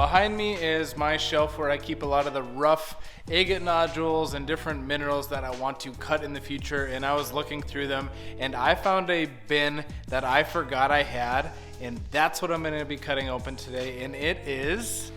Behind me is my shelf where I keep a lot of the rough agate nodules and different minerals that I want to cut in the future, and I was looking through them and I found a bin that I forgot I had, and that's what I'm going to be cutting open today, and it is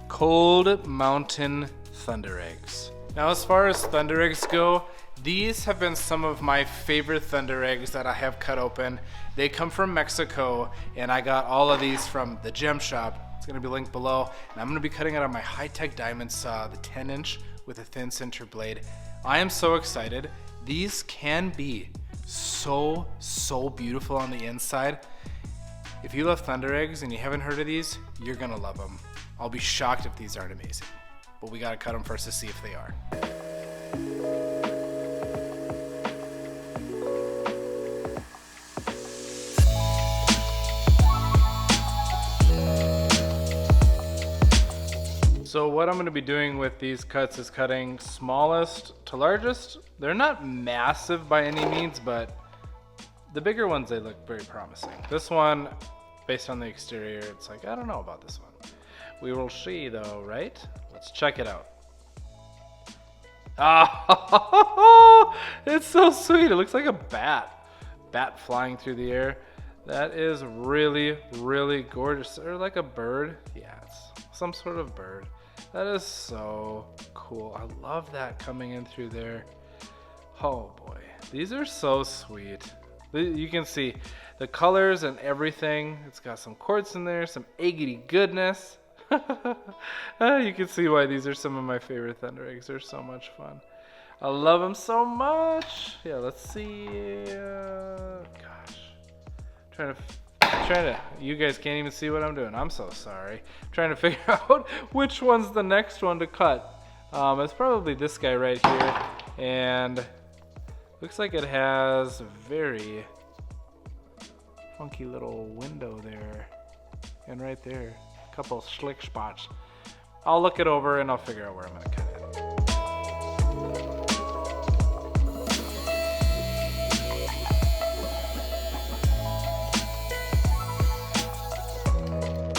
Cold Mountain Thunder Eggs. Now, as far as thunder eggs go, these have been some of my favorite thunder eggs that I have cut open. They come from Mexico, and I got all of these from the gem shop. It's gonna be linked below, and I'm gonna be cutting it on my high-tech diamond saw, the 10-inch with a thin center blade. I am so excited. These can be so beautiful on the inside. If you love thunder eggs and you haven't heard of these, you're gonna love them. I'll be shocked if these aren't amazing, but we gotta cut them first to see if they are. So what I'm going to be doing with these cuts is cutting smallest to largest. They're not massive by any means, but the bigger ones, they look very promising. This one, based on the exterior, it's like, I don't know about this one. We will see though, right? Let's check it out. Ah, it's so sweet. It looks like a bat flying through the air. That is really gorgeous. Or like a bird. Yeah, it's some sort of bird. That is so cool. I love that coming in through there. Oh boy, these are so sweet. You can see the colors and everything. It's got some quartz in there, some agate goodness. You can see why these are some of my favorite thunder eggs. They're so much fun. I love them so much. Yeah, let's see. Gosh, trying to, you guys can't even see what I'm doing. I'm so sorry. I'm trying to figure out which one's the next one to cut. It's probably this guy right here, and looks like it has a very funky little window there, and right there, a couple slick spots. I'll look it over and I'll figure out where I'm gonna cut it.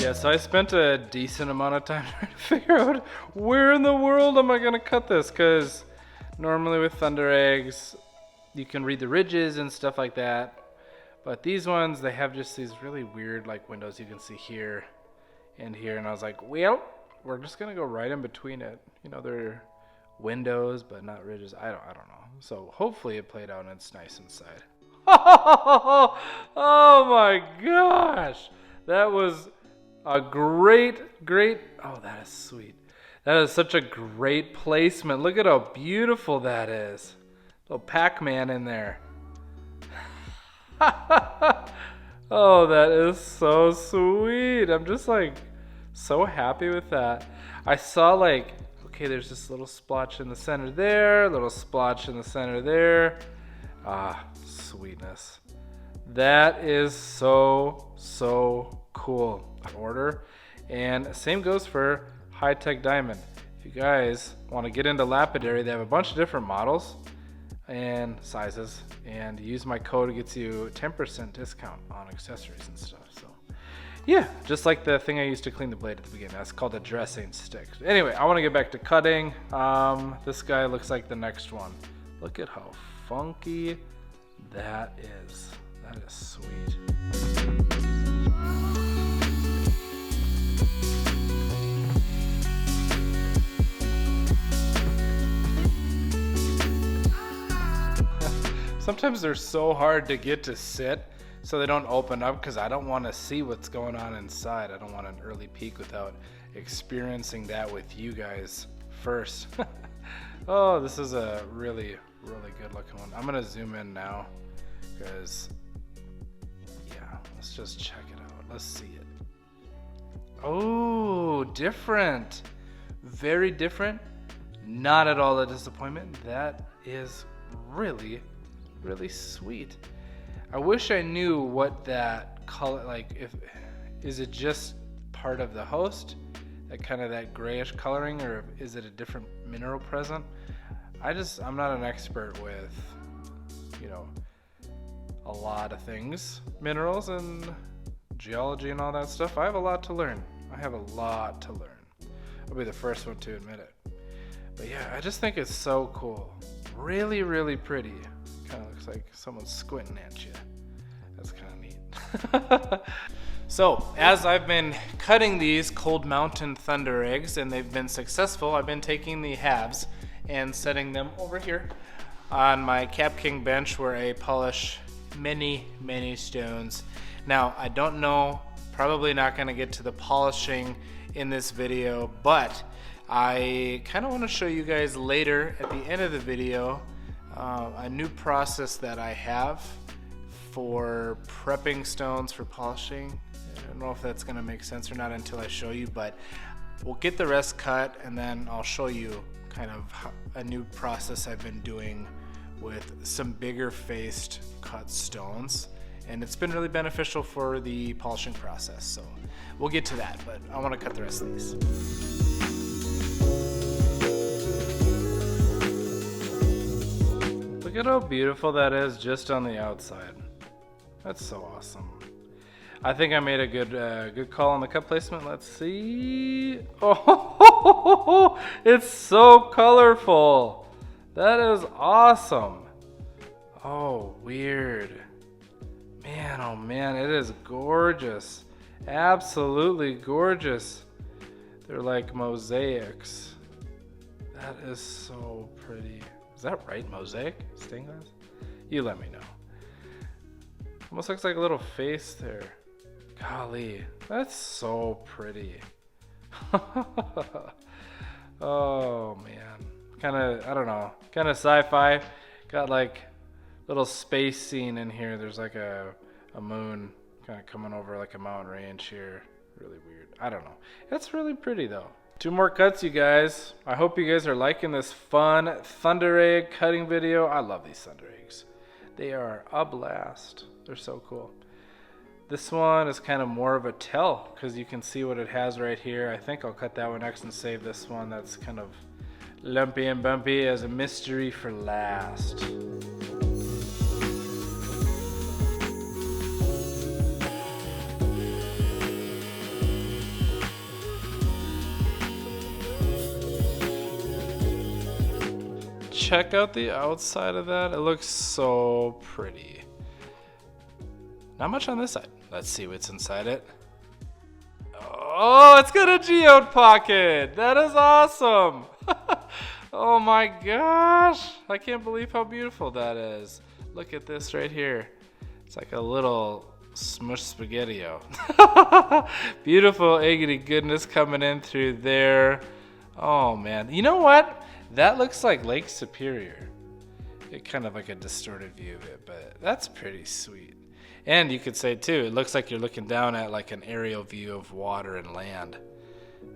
Yeah, so I spent a decent amount of time trying to figure out where in the world am I gonna cut this, because normally with thunder eggs, you can read the ridges and stuff like that, but these ones, they have just these really weird like windows you can see here and here, and I was like, well, we're just gonna go right in between it. You know, they're windows, but not ridges. I don't know. So hopefully it played out and it's nice inside. Oh my gosh, that was a great, oh, that is sweet. That is such a great placement. Look at how beautiful that is. Little Pac-Man in there. Oh, that is so sweet. I'm just like so happy with that. I saw like, okay, there's this little splotch in the center there, little splotch in the center there. Ah, sweetness. That is so cool. Order, and same goes for high-tech diamond. If you guys want to get into lapidary, they have a bunch of different models and sizes, and use my code, it gets you 10% discount on accessories and stuff. So yeah, just like the thing I used to clean the blade at the beginning, that's called a dressing stick. Anyway, I want to get back to cutting. This guy looks like the next one. Look at how funky that is. That is sweet. Sometimes they're so hard to get to sit, so they don't open up, because I don't want to see what's going on inside. I don't want an early peek without experiencing that with you guys first. Oh, this is a really good looking one. I'm gonna zoom in now, because yeah, let's just check it out. Let's see it. Oh, different. Very different. Not at all a disappointment. That is really sweet. I wish I knew what that color, like, if is it just part of the host, that kind of that grayish coloring, or is it a different mineral present? I'm not an expert with, you know, a lot of things, minerals and geology and all that stuff. I have a lot to learn. I have a lot to learn. I'll be the first one to admit it. But yeah, I just think it's so cool. Really, really pretty. Kind of looks like someone's squinting at you. That's kind of neat. So, as I've been cutting these Cold Mountain Thunder eggs and they've been successful, I've been taking the halves and setting them over here on my CabKing bench where I polish many, many stones. Now, I don't know, probably not going to get to the polishing in this video, but I kind of want to show you guys later at the end of the video a new process that I have for prepping stones for polishing. I don't know if that's going to make sense or not until I show you, but we'll get the rest cut and then I'll show you kind of a new process I've been doing with some bigger faced cut stones, and it's been really beneficial for the polishing process. So we'll get to that, but I want to cut the rest of these. Look at how beautiful that is just on the outside. That's so awesome. I think I made a good call on the cut placement. Let's see. Oh, it's so colorful. That is awesome. Oh, weird. Man, oh man, it is gorgeous. Absolutely gorgeous. They're like mosaics. That is so pretty. Is that right? Mosaic? Stained glass? You let me know. Almost looks like a little face there. Golly, that's so pretty. Oh man. Kind of, I don't know, kind of sci-fi. Got like little space scene in here. There's like a moon kind of coming over like a mountain range here. Really weird. I don't know. It's really pretty though. 2 more cuts, you guys. I hope you guys are liking this fun thunder egg cutting video. I love these thunder eggs. They are a blast. They're so cool. This one is kind of more of a tell because you can see what it has right here. I think I'll cut that one next and save this one that's kind of lumpy and bumpy as a mystery for last. Check out the outside of that. It looks so pretty. Not much on this side. Let's see what's inside it. Oh, it's got a geode pocket. That is awesome. Oh my gosh. I can't believe how beautiful that is. Look at this right here. It's like a little smush spaghetti-o. Beautiful eggity goodness coming in through there. Oh man. You know what? That looks like Lake Superior. It kind of like a distorted view of it, but that's pretty sweet. And you could say too, it looks like you're looking down at like an aerial view of water and land.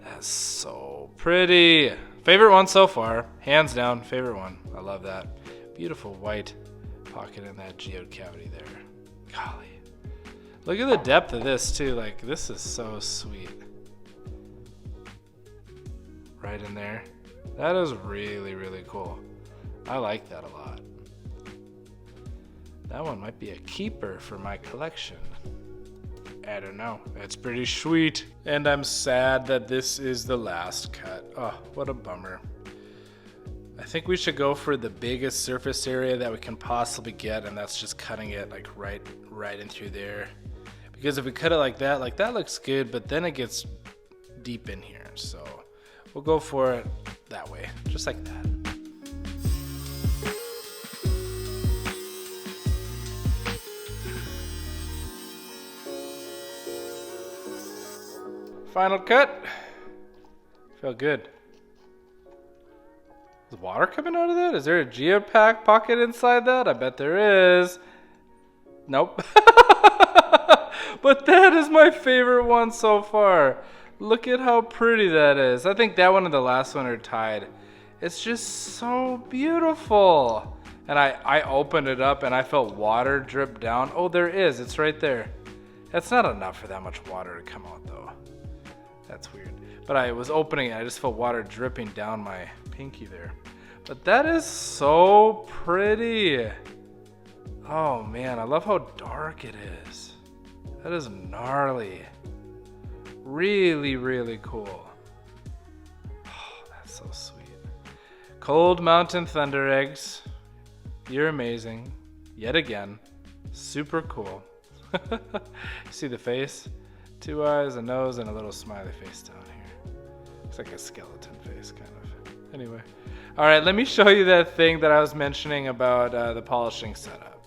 That's so pretty. Favorite one so far, hands down, favorite one. I love that. Beautiful white pocket in that geode cavity there. Golly. Look at the depth of this too, like this is so sweet. Right in there. That is really, really cool. I like that a lot. That one might be a keeper for my collection. I don't know. That's pretty sweet. And I'm sad that this is the last cut. Oh, what a bummer. I think we should go for the biggest surface area that we can possibly get, and that's just cutting it like right in through there. Because if we cut it like that looks good, but then it gets deep in here. So we'll go for it that way, just like that. Final cut. Feel good. Is water coming out of that? Is there a geode pocket inside that? I bet there is. Nope. But that is my favorite one so far. Look at how pretty that is. I think that one and the last one are tied. It's just so beautiful. And I opened it up and I felt water drip down. Oh, there is. It's right there. That's not enough for that much water to come out though. That's weird. But I was opening it. I just felt water dripping down my pinky there. But that is so pretty. Oh man, I love how dark it is. That is gnarly. Really, really cool. Oh, that's so sweet. Cold Mountain Thunder Eggs. You're amazing. Yet again. Super cool. See the face? 2 eyes, a nose, and a little smiley face down here. Looks like a skeleton face, kind of. Anyway. Alright, let me show you that thing that I was mentioning about the polishing setup.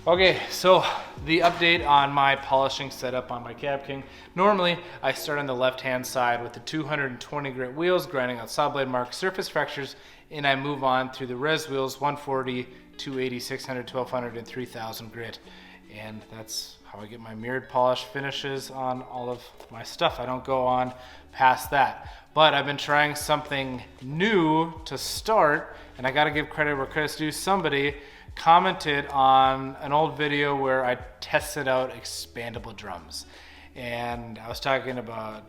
Okay, so the update on my polishing setup on my CabKing. Normally, I start on the left-hand side with the 220 grit wheels, grinding out saw blade marks, surface fractures, and I move on through the res wheels, 140, 280, 600, 1200, and 3000 grit. And that's how I get my mirrored polish finishes on all of my stuff. I don't go on past that. But I've been trying something new to start, and I gotta give credit where credit's due. Somebody commented on an old video where I tested out expandable drums. And I was talking about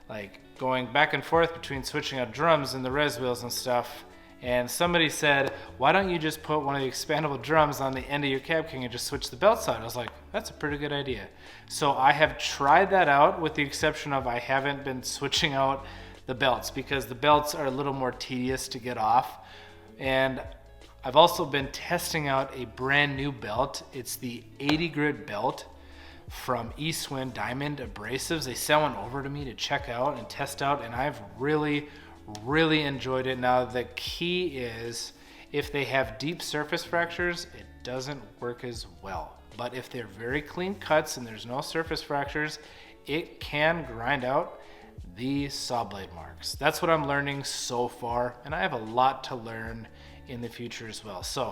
like going back and forth between switching out drums and the res wheels and stuff. And somebody said, why don't you just put one of the expandable drums on the end of your CabKing and just switch the belts out? I was like, that's a pretty good idea. So I have tried that out, with the exception of I haven't been switching out the belts because the belts are a little more tedious to get off. And I've also been testing out a brand new belt. It's the 80 grit belt from Eastwind Diamond Abrasives. They sent one over to me to check out and test out, and I've really enjoyed it. Now the key is, if they have deep surface fractures, it doesn't work as well. But if they're very clean cuts and there's no surface fractures, it can grind out the saw blade marks. That's what I'm learning so far, and I have a lot to learn in the future as well. So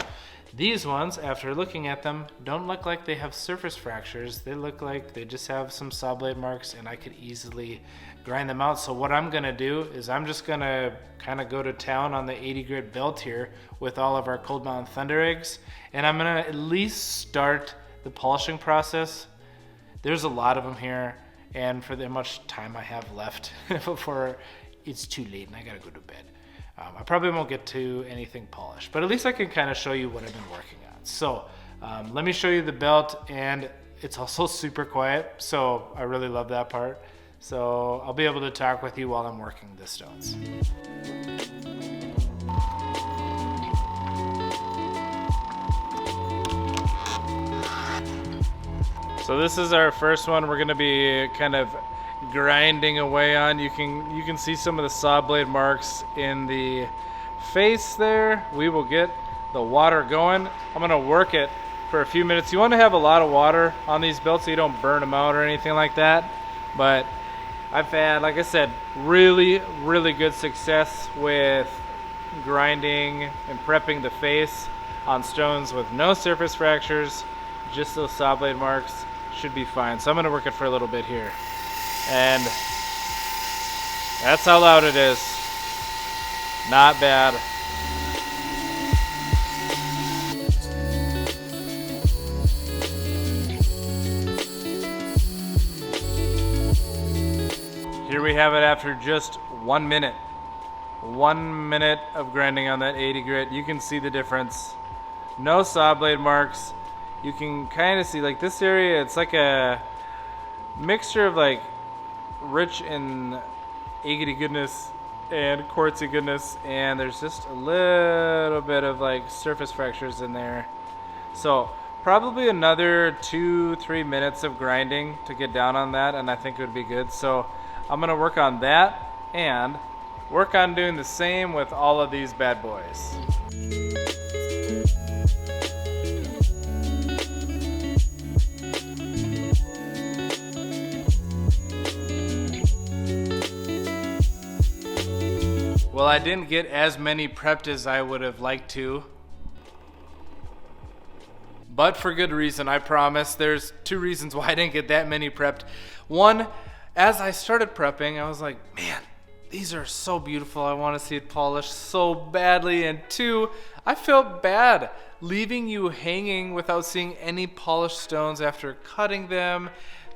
these ones, after looking at them, don't look like they have surface fractures. They look like they just have some saw blade marks, and I could easily grind them out. So what I'm gonna do is I'm just gonna kind of go to town on the 80 grit belt here with all of our Cold Mountain Thunder Eggs, and I'm gonna at least start the polishing process. There's a lot of them here, and for the much time I have left before it's too late and I gotta go to bed, I probably won't get to anything polished, but at least I can kind of show you what I've been working on. So let me show you the belt, and it's also super quiet, so I really love that part. So I'll be able to talk with you while I'm working the stones. So this is our first one. We're gonna be kind of grinding away on. You can see some of the saw blade marks in the face there. We will get the water going. I'm gonna work it for a few minutes. You want to have a lot of water on these belts so you don't burn them out or anything like that. But I've had, like I said, really good success with grinding and prepping the face on stones with no surface fractures. Just those saw blade marks should be fine. So I'm gonna work it for a little bit here. And that's how loud it is. Not bad. Here we have it after just 1 minute. 1 minute of grinding on that 80 grit. You can see the difference. No saw blade marks. You can kind of see, like this area, it's like a mixture of like rich in agate goodness and quartzy goodness, and there's just a little bit of like surface fractures in there. So probably another 2-3 minutes of grinding to get down on that, and I think it would be good. So I'm gonna work on that and work on doing the same with all of these bad boys. Well, I didn't get as many prepped as I would have liked to, but for good reason, I promise. There's 2 reasons why I didn't get that many prepped. One, as I started prepping, I was like, man, these are so beautiful. I want to see it polished so badly. And 2, I felt bad leaving you hanging without seeing any polished stones after cutting them,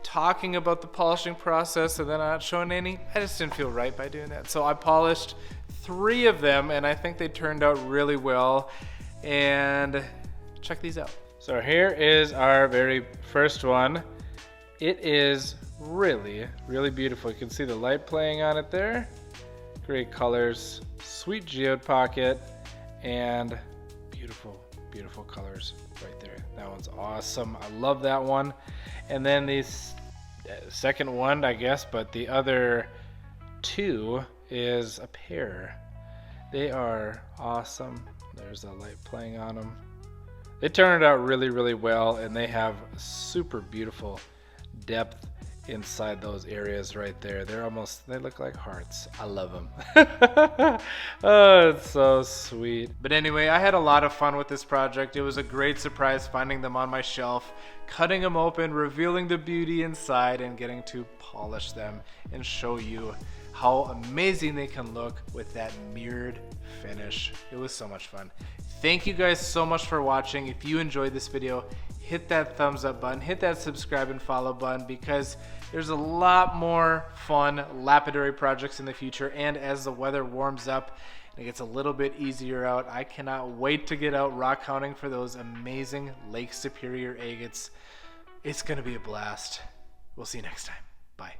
talking about the polishing process, and then not showing any. I just didn't feel right by doing that. So I polished 3 of them, and I think they turned out really well. And check these out. So here is our very first one. It is really, really beautiful. You can see the light playing on it there. Great colors, sweet geode pocket, and beautiful, beautiful colors right there. That one's awesome. I love that one. And then the second one, I guess, but the other two is a pair. They are awesome. There's the light playing on them. They turned out really, really well, and they have super beautiful depth inside those areas right there. They look like hearts. I love them. Oh, it's so sweet. But anyway, I had a lot of fun with this project. It was a great surprise finding them on my shelf, cutting them open, revealing the beauty inside, and getting to polish them and show you how amazing they can look with that mirrored finish. It was so much fun. Thank you guys so much for watching. If you enjoyed this video, hit that thumbs up button, hit that subscribe and follow button, because there's a lot more fun lapidary projects in the future. And as the weather warms up and it gets a little bit easier out, I cannot wait to get out rock hunting for those amazing Lake Superior agates. It's gonna be a blast. We'll see you next time. Bye.